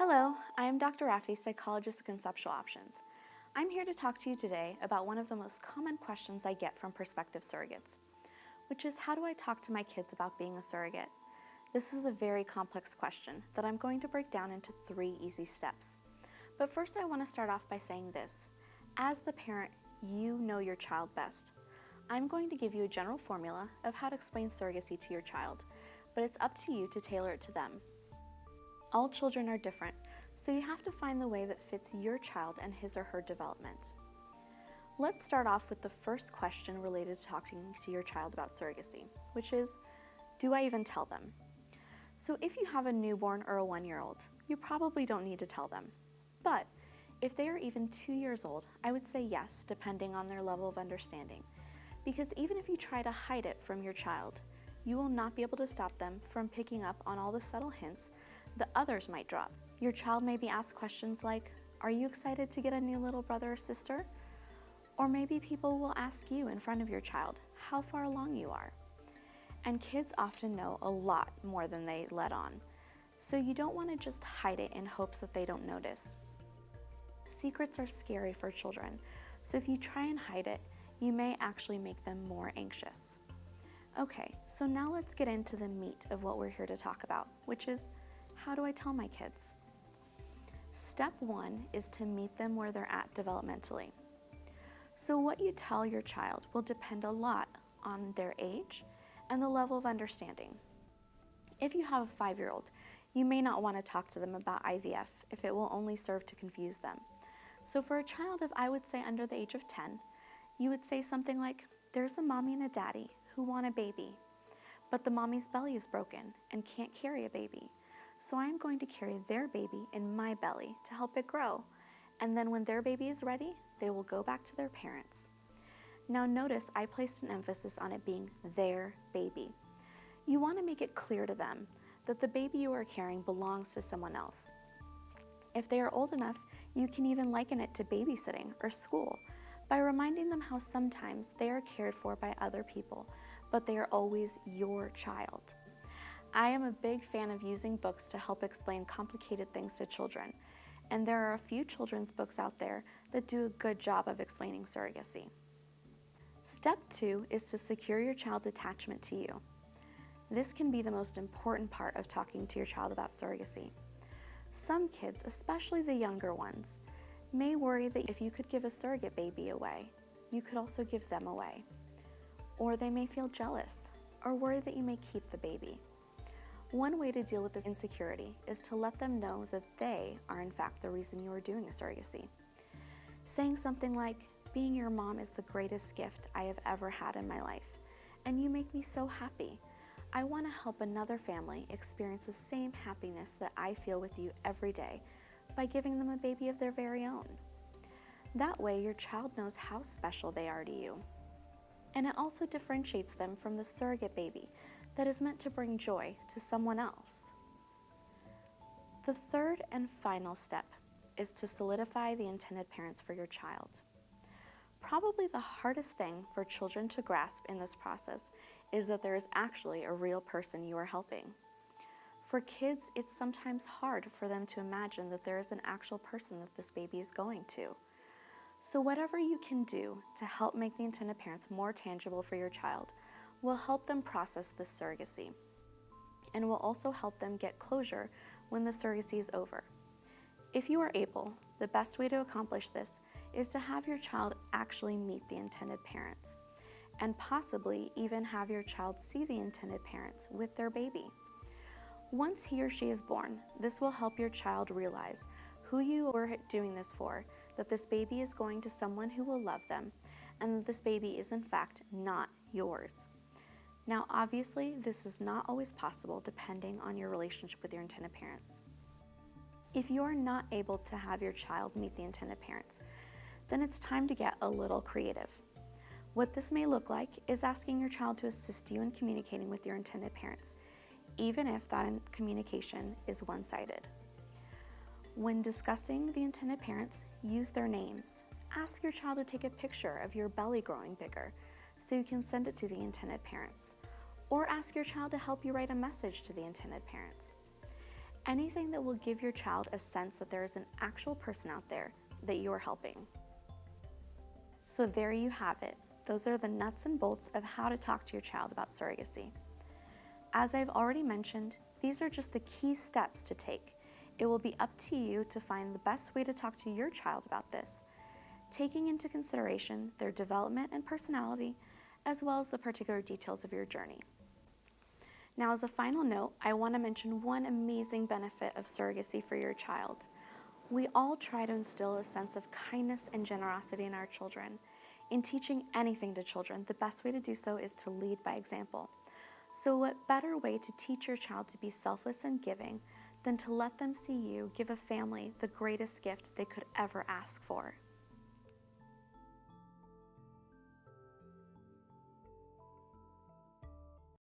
Hello, I am Dr. Raffi, psychologist at Conceptual Options. I'm here to talk to you today about one of the most common questions I get from prospective surrogates, which is how do I talk to my kids about being a surrogate? This is a very complex question that I'm going to break down into 3 easy steps. But first I want to start off by saying this. As the parent, you know your child best. I'm going to give you a general formula of how to explain surrogacy to your child, but it's up to you to tailor it to them. All children are different, so you have to find the way that fits your child and his or her development. Let's start off with the first question related to talking to your child about surrogacy, which is, do I even tell them? So if you have a newborn or a 1-year-old, you probably don't need to tell them. But if they are even 2 years old, I would say yes, depending on their level of understanding. Because even if you try to hide it from your child, you will not be able to stop them from picking up on all the subtle hints that others might drop. Your child may be asked questions like, are you excited to get a new little brother or sister? Or maybe people will ask you in front of your child how far along you are. And kids often know a lot more than they let on. So you don't want to just hide it in hopes that they don't notice. Secrets are scary for children, so if you try and hide it, you may actually make them more anxious. Okay, so now let's get into the meat of what we're here to talk about, which is, how do I tell my kids? Step 1 is to meet them where they're at developmentally. So what you tell your child will depend a lot on their age and the level of understanding. If you have a 5-year-old, you may not want to talk to them about IVF if it will only serve to confuse them. So for a child of, I would say, under the age of 10, you would say something like, there's a mommy and a daddy who want a baby, but the mommy's belly is broken and can't carry a baby. So I'm going to carry their baby in my belly to help it grow. And then when their baby is ready, they will go back to their parents. Now notice I placed an emphasis on it being their baby. You want to make it clear to them that the baby you are carrying belongs to someone else. If they are old enough, you can even liken it to babysitting or school by reminding them how sometimes they are cared for by other people, but they are always your child. I am a big fan of using books to help explain complicated things to children, and there are a few children's books out there that do a good job of explaining surrogacy. Step 2 is to secure your child's attachment to you. This can be the most important part of talking to your child about surrogacy. Some kids, especially the younger ones, may worry that if you could give a surrogate baby away, you could also give them away. Or they may feel jealous or worry that you may keep the baby. One way to deal with this insecurity is to let them know that they are in fact the reason you are doing a surrogacy. Saying something like, being your mom is the greatest gift I have ever had in my life, and you make me so happy. I want to help another family experience the same happiness that I feel with you every day by giving them a baby of their very own. That way your child knows how special they are to you. And it also differentiates them from the surrogate baby that is meant to bring joy to someone else. The third and final step is to solidify the intended parents for your child. Probably the hardest thing for children to grasp in this process is that there is actually a real person you are helping. For kids, it's sometimes hard for them to imagine that there is an actual person that this baby is going to. So whatever you can do to help make the intended parents more tangible for your child will help them process this surrogacy, and will also help them get closure when the surrogacy is over. If you are able, the best way to accomplish this is to have your child actually meet the intended parents, and possibly even have your child see the intended parents with their baby. Once he or she is born, this will help your child realize who you are doing this for, that this baby is going to someone who will love them, and that this baby is in fact not yours. Now obviously this is not always possible depending on your relationship with your intended parents. If you are not able to have your child meet the intended parents, then it's time to get a little creative. What this may look like is asking your child to assist you in communicating with your intended parents, even if that communication is one-sided. When discussing the intended parents, use their names. Ask your child to take a picture of your belly growing bigger so you can send it to the intended parents. Or ask your child to help you write a message to the intended parents. Anything that will give your child a sense that there is an actual person out there that you are helping. So there you have it. Those are the nuts and bolts of how to talk to your child about surrogacy. As I've already mentioned, these are just the key steps to take. It will be up to you to find the best way to talk to your child about this, taking into consideration their development and personality, as well as the particular details of your journey. Now, as a final note, I want to mention one amazing benefit of surrogacy for your child. We all try to instill a sense of kindness and generosity in our children. In teaching anything to children, the best way to do so is to lead by example. So what better way to teach your child to be selfless and giving than to let them see you give a family the greatest gift they could ever ask for?